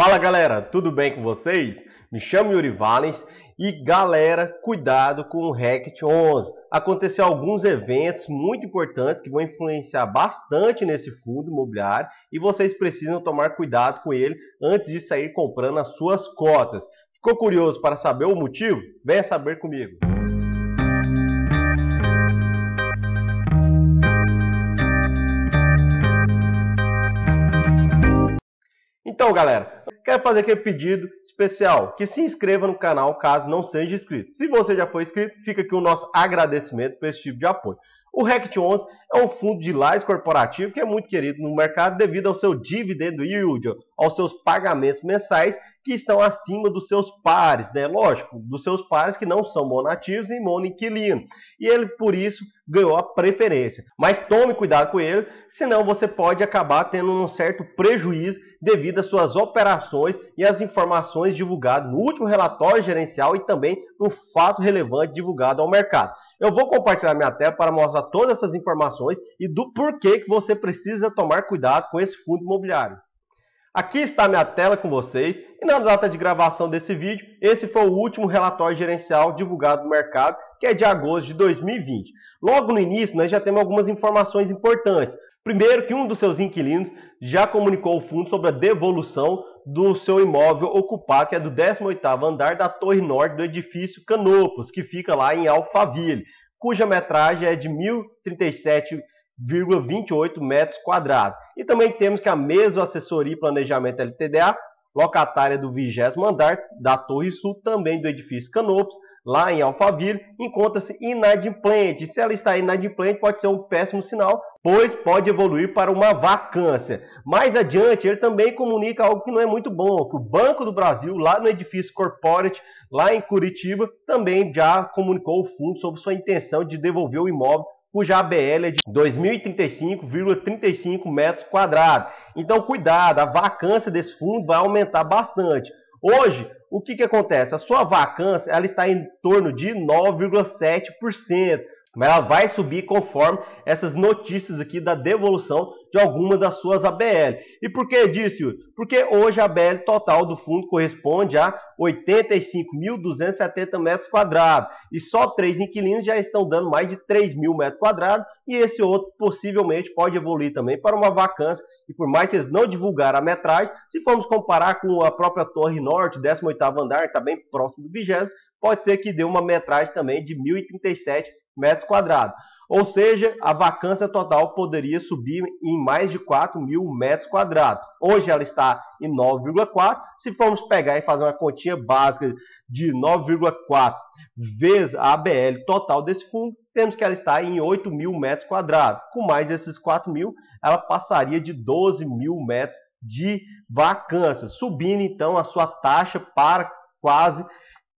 Fala galera, tudo bem com vocês? Me chamo Yuri Valens e galera, cuidado com o RECT 11. Aconteceu alguns eventos muito importantes que vão influenciar bastante nesse fundo imobiliário e vocês precisam tomar cuidado com ele antes de sair comprando as suas cotas. Ficou curioso para saber o motivo? Venha saber comigo. Então, galera, quero fazer aquele pedido especial, que se inscreva no canal caso não seja inscrito. Se você já foi inscrito, fica aqui o nosso agradecimento por esse tipo de apoio. O RECT 11 é um fundo de lajes corporativo que é muito querido no mercado devido ao seu dividendo yield, aos seus pagamentos mensais que estão acima dos seus pares, né? Lógico, dos seus pares que não são monoativos e monoinquilino. E ele, por isso, ganhou a preferência. Mas tome cuidado com ele, senão você pode acabar tendo um certo prejuízo devido às suas operações e às informações divulgadas no último relatório gerencial e também no fato relevante divulgado ao mercado. Eu vou compartilhar minha tela para mostrar todas essas informações e do porquê que você precisa tomar cuidado com esse fundo imobiliário. Aqui está a minha tela com vocês e na data de gravação desse vídeo, esse foi o último relatório gerencial divulgado no mercado, que é de agosto de 2020. Logo no início, nós já temos algumas informações importantes. Primeiro, que um dos seus inquilinos já comunicou ao fundo sobre a devolução do seu imóvel ocupado, que é do 18º andar da Torre Norte do edifício Canopus, que fica lá em Alphaville, cuja metragem é de 1.037,28 metros quadrados. E também temos que a mesma assessoria e planejamento LTDA, locatária do 20º andar da Torre Sul, também do edifício Canopus, lá em Alphaville, encontra-se inadimplente. Se ela está inadimplente, pode ser um péssimo sinal, pois pode evoluir para uma vacância. Mais adiante, ele também comunica algo que não é muito bom, que o Banco do Brasil, lá no edifício Corporate, lá em Curitiba, também já comunicou ao fundo sobre sua intenção de devolver o imóvel, cuja ABL é de 2.035,35 metros quadrados. Então, cuidado, a vacância desse fundo vai aumentar bastante. Hoje, o que acontece? A sua vacância ela está em torno de 9,7%. Mas ela vai subir conforme essas notícias aqui da devolução de alguma das suas ABL. E por que disso, Yuri? Porque hoje a ABL total do fundo corresponde a 85.270 metros quadrados. E só 3 inquilinos já estão dando mais de 3.000 metros quadrados. E esse outro possivelmente pode evoluir também para uma vacância. E por mais que eles não divulgaram a metragem, se formos comparar com a própria Torre Norte, 18º andar, que está bem próximo do 20º, pode ser que dê uma metragem também de 1.037 metros quadrados. Ou seja, a vacância total poderia subir em mais de 4.000 metros quadrados. Hoje ela está em 9,4. Se formos pegar e fazer uma continha básica de 9,4 vezes a ABL total desse fundo, temos que ela está em 8.000 metros quadrados. Com mais esses 4.000, ela passaria de 12.000 metros de vacância, subindo então a sua taxa para quase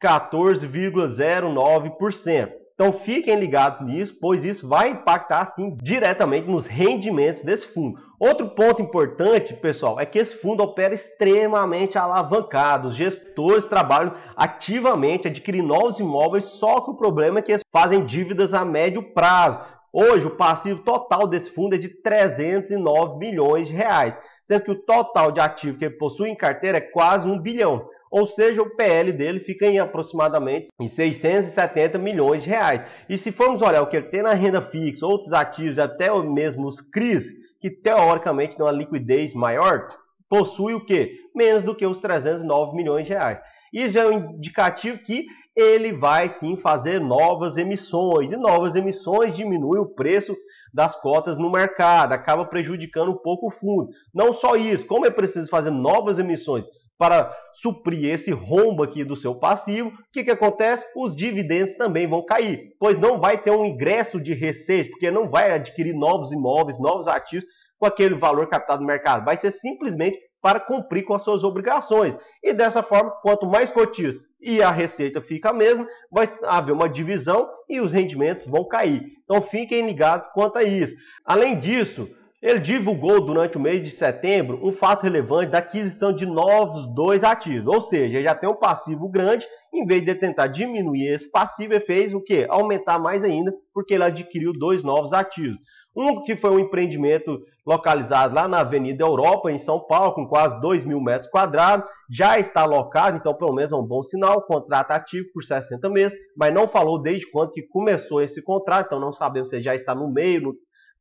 14,09%. Então fiquem ligados nisso, pois isso vai impactar sim diretamente nos rendimentos desse fundo. Outro ponto importante, pessoal, é que esse fundo opera extremamente alavancado. Os gestores trabalham ativamente adquirindo novos imóveis, só que o problema é que eles fazem dívidas a médio prazo. Hoje o passivo total desse fundo é de 309 milhões de reais, sendo que o total de ativo que ele possui em carteira é quase 1 bilhão. Ou seja, o PL dele fica em aproximadamente em 670 milhões de reais. E se formos olhar o que ele tem na renda fixa, outros ativos, até mesmo os CRIs, que teoricamente dão uma liquidez maior, possui o quê? Menos do que os 309 milhões de reais. Isso já é um indicativo que ele vai sim fazer novas emissões. E novas emissões diminuem o preço das cotas no mercado, acaba prejudicando um pouco o fundo. Não só isso, como é preciso fazer novas emissões para suprir esse rombo aqui do seu passivo, o que acontece? Os dividendos também vão cair, pois não vai ter um ingresso de receita, porque não vai adquirir novos imóveis, novos ativos com aquele valor captado no mercado. Vai ser simplesmente para cumprir com as suas obrigações. E dessa forma, quanto mais cotiza e a receita fica a mesma, vai haver uma divisão e os rendimentos vão cair. Então fiquem ligados quanto a isso. Além disso, ele divulgou durante o mês de setembro um fato relevante da aquisição de novos 2 ativos. Ou seja, já tem um passivo grande, em vez de tentar diminuir esse passivo, ele fez o quê? Aumentar mais ainda, porque ele adquiriu 2 novos ativos. Um que foi um empreendimento localizado lá na Avenida Europa, em São Paulo, com quase 2.000 metros quadrados, já está alocado, então pelo menos é um bom sinal, contrato ativo por 60 meses, mas não falou desde quando que começou esse contrato, então não sabemos se já está no meio,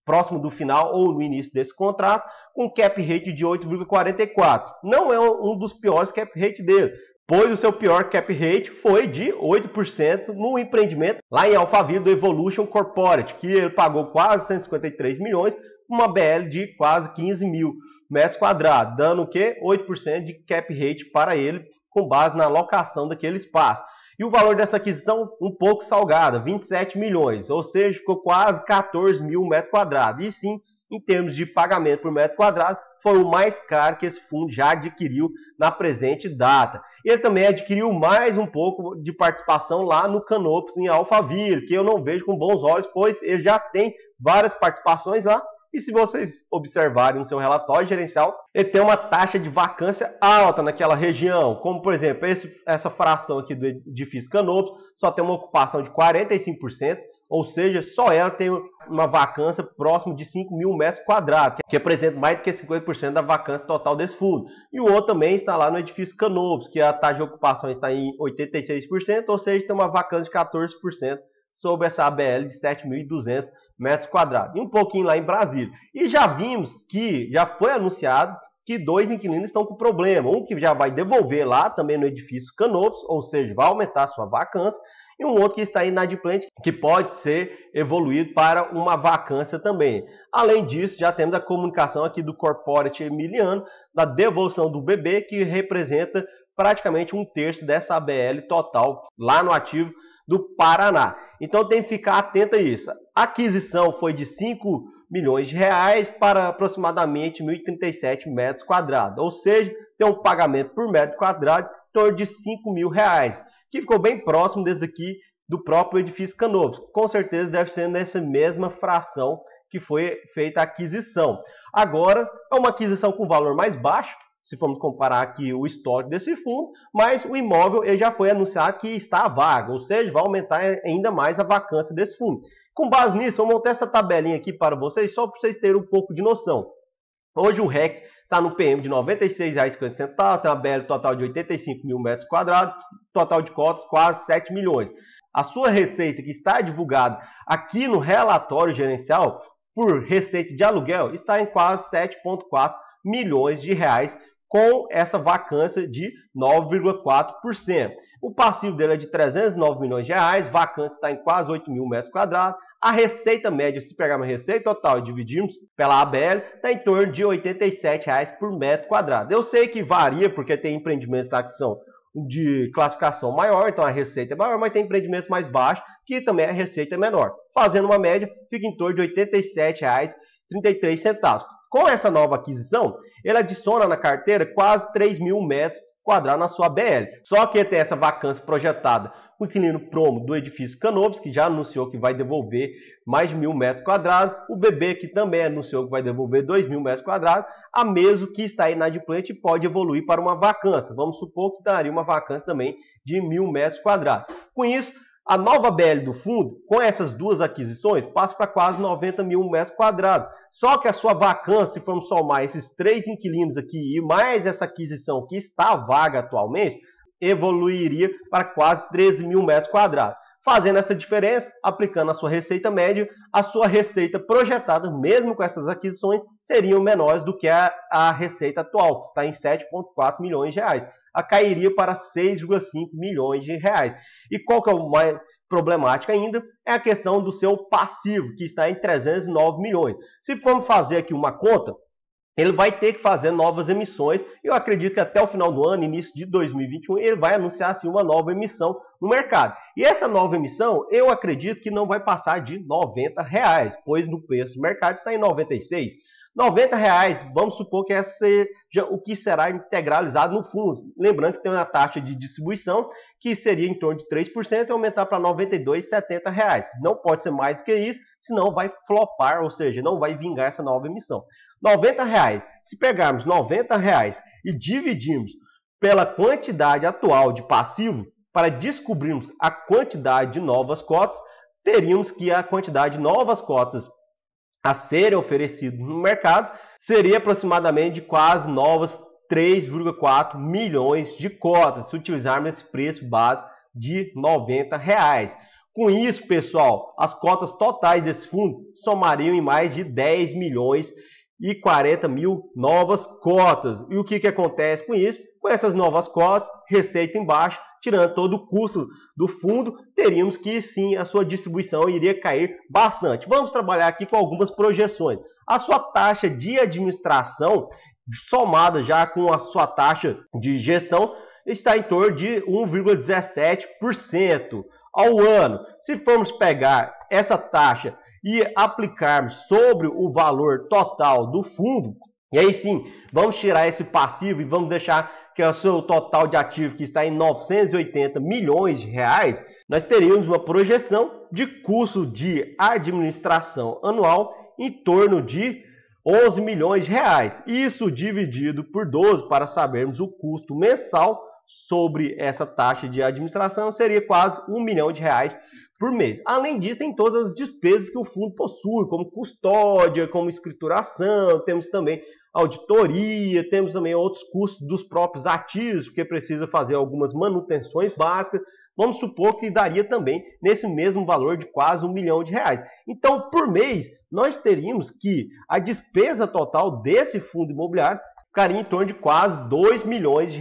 próximo do final ou no início desse contrato, com cap rate de 8,44. Não é um dos piores cap rate dele, pois o seu pior cap rate foi de 8% no empreendimento lá em Alphaville do Evolution Corporate, que ele pagou quase 153 milhões, uma BL de quase 15 mil metros quadrados, dando o quê? 8% de cap rate para ele, com base na locação daquele espaço. E o valor dessa aquisição um pouco salgada, 27 milhões, ou seja, ficou quase 14 mil metros quadrados. E sim, em termos de pagamento por metro quadrado, foi o mais caro que esse fundo já adquiriu na presente data. Ele também adquiriu mais um pouco de participação lá no Canopus, em Alphaville, que eu não vejo com bons olhos, pois ele já tem várias participações lá. E se vocês observarem no seu relatório gerencial, ele tem uma taxa de vacância alta naquela região. Como, por exemplo, essa fração aqui do edifício Canopus só tem uma ocupação de 45%, ou seja, só ela tem uma vacância próximo de 5 mil metros quadrados, que representa mais do que 50% da vacância total desse fundo. E o outro também está lá no edifício Canopus, que a taxa de ocupação está em 86%, ou seja, tem uma vacância de 14%. Sobre essa ABL de 7.200 metros quadrados. E um pouquinho lá em Brasília. E já vimos que já foi anunciado que 2 inquilinos estão com problema. Um que já vai devolver lá também no edifício Canopus, ou seja, vai aumentar a sua vacância. E um outro que está inadimplente, que pode ser evoluído para uma vacância também. Além disso, já temos a comunicação aqui do Corporate Emiliano, da devolução do BB, que representa praticamente 1/3 dessa ABL total lá no ativo do Paraná. Então tem que ficar atento a isso. A aquisição foi de 5 milhões de reais para aproximadamente 1.037 metros quadrados. Ou seja, tem um pagamento por metro quadrado em torno de 5 mil reais, que ficou bem próximo desse aqui do próprio edifício Canopus. Com certeza deve ser nessa mesma fração que foi feita a aquisição. Agora, é uma aquisição com valor mais baixo, se formos comparar aqui o histórico desse fundo, mas o imóvel ele já foi anunciado que está vago, ou seja, vai aumentar ainda mais a vacância desse fundo. Com base nisso, eu vou montar essa tabelinha aqui para vocês, só para vocês terem um pouco de noção. Hoje o REC está no PM de R$ 96,50, tem uma BL total de 85 mil metros quadrados, total de cotas quase 7 milhões. A sua receita que está divulgada aqui no relatório gerencial por receita de aluguel está em quase 7,4 milhões de reais, com essa vacância de 9,4%. O passivo dele é de 309 milhões de reais, vacância está em quase 8 mil metros quadrados. A receita média, se pegar uma receita total e dividirmos pela ABL, está em torno de R$ 87 por metro quadrado. Eu sei que varia, porque tem empreendimentos lá que são de classificação maior, então a receita é maior, mas tem empreendimentos mais baixos, que também a receita é menor. Fazendo uma média, fica em torno de R$ 87,33. Com essa nova aquisição, ele adiciona na carteira quase 3 mil metros quadrados na sua BL. Só que tem essa vacância projetada com o inquilino promo do edifício Canopus, que já anunciou que vai devolver mais de 1.000 metros quadrados. O BB, que também anunciou que vai devolver 2.000 metros quadrados. A Meso, que está inadimplente, pode evoluir para uma vacância. Vamos supor que daria uma vacância também de 1.000 metros quadrados. Com isso, a nova BL do fundo, com essas duas aquisições, passa para quase 90 mil metros quadrados. Só que a sua vacância, se formos somar esses 3 inquilinos aqui e mais essa aquisição que está vaga atualmente, evoluiria para quase 13 mil metros quadrados. Fazendo essa diferença, aplicando a sua receita média, a sua receita projetada, mesmo com essas aquisições, seriam menores do que a receita atual, que está em 7,4 milhões de reais. A cairia para 6,5 milhões de reais. E qual que é o mais problemático ainda? É a questão do seu passivo, que está em 309 milhões. Se formos fazer aqui uma conta, ele vai ter que fazer novas emissões. Eu acredito que até o final do ano, início de 2021, ele vai anunciar assim, uma nova emissão no mercado. E essa nova emissão, eu acredito que não vai passar de R$ 90, pois no preço do mercado está em 96. R$ 90, vamos supor que essa seja o que será integralizado no fundo. Lembrando que tem uma taxa de distribuição que seria em torno de 3% e aumentar para R$ 92,70. Não pode ser mais do que isso, senão vai flopar, ou seja, não vai vingar essa nova emissão. R$ 90, se pegarmos R$ 90 e dividirmos pela quantidade atual de passivo, para descobrirmos a quantidade de novas cotas, teríamos que a quantidade de novas cotas a serem oferecidos no mercado seria aproximadamente de quase novas 3,4 milhões de cotas, se utilizarmos esse preço básico de R$ 90. Com isso, pessoal, as cotas totais desse fundo somariam em mais de 10 milhões e 40 mil novas cotas. E o que acontece com isso? Com essas novas cotas, receita em baixa, tirando todo o custo do fundo, teríamos que sim, a sua distribuição iria cair bastante. Vamos trabalhar aqui com algumas projeções. A sua taxa de administração, somada já com a sua taxa de gestão, está em torno de 1,17% ao ano. Se formos pegar essa taxa e aplicarmos sobre o valor total do fundo, e aí sim, vamos tirar esse passivo e vamos deixar que o seu total de ativo, que está em 980 milhões de reais, nós teríamos uma projeção de custo de administração anual em torno de 11 milhões de reais. Isso dividido por 12 para sabermos o custo mensal sobre essa taxa de administração seria quase R$ 1 milhão por mês. Além disso, tem todas as despesas que o fundo possui, como custódia, como escrituração, temos também auditoria, temos também outros custos dos próprios ativos, porque precisa fazer algumas manutenções básicas. Vamos supor que daria também nesse mesmo valor de quase R$ 1 milhão. Então, por mês, nós teríamos que a despesa total desse fundo imobiliário ficaria em torno de quase R$ 2 milhões.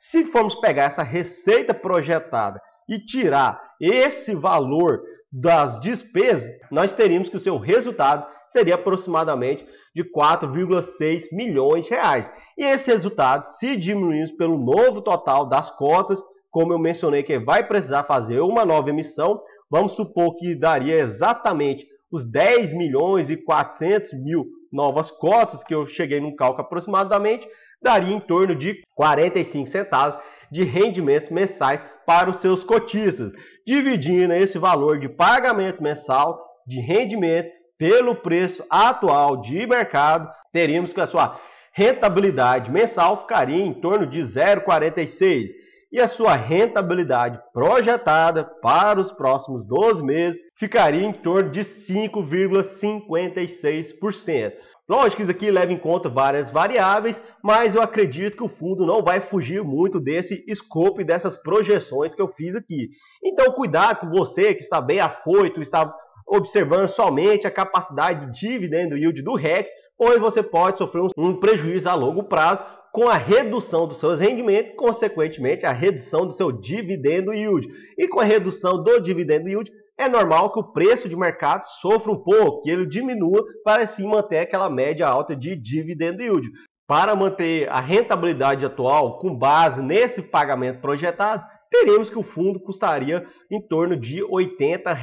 Se formos pegar essa receita projetada e tirar esse valor das despesas, nós teríamos que o seu resultado seria aproximadamente de 4,6 milhões de reais. E esse resultado, se diminuirmos pelo novo total das cotas, como eu mencionei que vai precisar fazer uma nova emissão, vamos supor que daria exatamente os 10 milhões e 400 mil novas cotas, que eu cheguei num cálculo aproximadamente, daria em torno de 45 centavos de rendimentos mensais para os seus cotistas, dividindo esse valor de pagamento mensal de rendimento pelo preço atual de mercado, teríamos que a sua rentabilidade mensal ficaria em torno de 0,46 e a sua rentabilidade projetada para os próximos 12 meses ficaria em torno de 5,56%. Lógico que isso aqui leva em conta várias variáveis, mas eu acredito que o fundo não vai fugir muito desse escopo e dessas projeções que eu fiz aqui. Então, cuidado com você que está bem afoito, está observando somente a capacidade de dividendo yield do REC, pois você pode sofrer um prejuízo a longo prazo com a redução dos seus rendimentos, consequentemente a redução do seu dividendo yield. E com a redução do dividendo yield, é normal que o preço de mercado sofra um pouco, que ele diminua para assim manter aquela média alta de dividendo yield. Para manter a rentabilidade atual com base nesse pagamento projetado, teríamos que o fundo custaria em torno de R$ 80,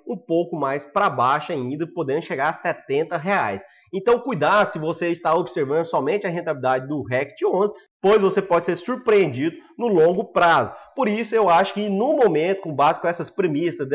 um pouco mais para baixo ainda, podendo chegar a R$ 70. Então, cuidado se você está observando somente a rentabilidade do RECT 11, pois você pode ser surpreendido no longo prazo. Por isso, eu acho que no momento, com base com essas premissas,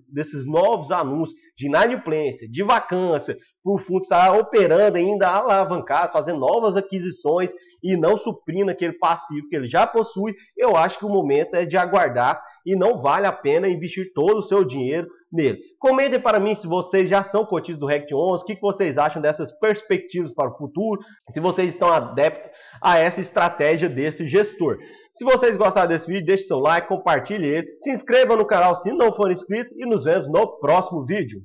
desses novos anúncios de inadimplência, de vacância, por o fundo estar operando ainda alavancado, fazendo novas aquisições e não suprindo aquele passivo que ele já possui, eu acho que o momento é de aguardar e não vale a pena investir todo o seu dinheiro nele. Comentem para mim se vocês já são cotistas do RECT 11, o que vocês acham dessas perspectivas para o futuro, se vocês estão adeptos a essa estratégia desse gestor. Se vocês gostaram desse vídeo, deixe seu like, compartilhe ele, se inscreva no canal se não for inscrito e nos vemos no próximo vídeo.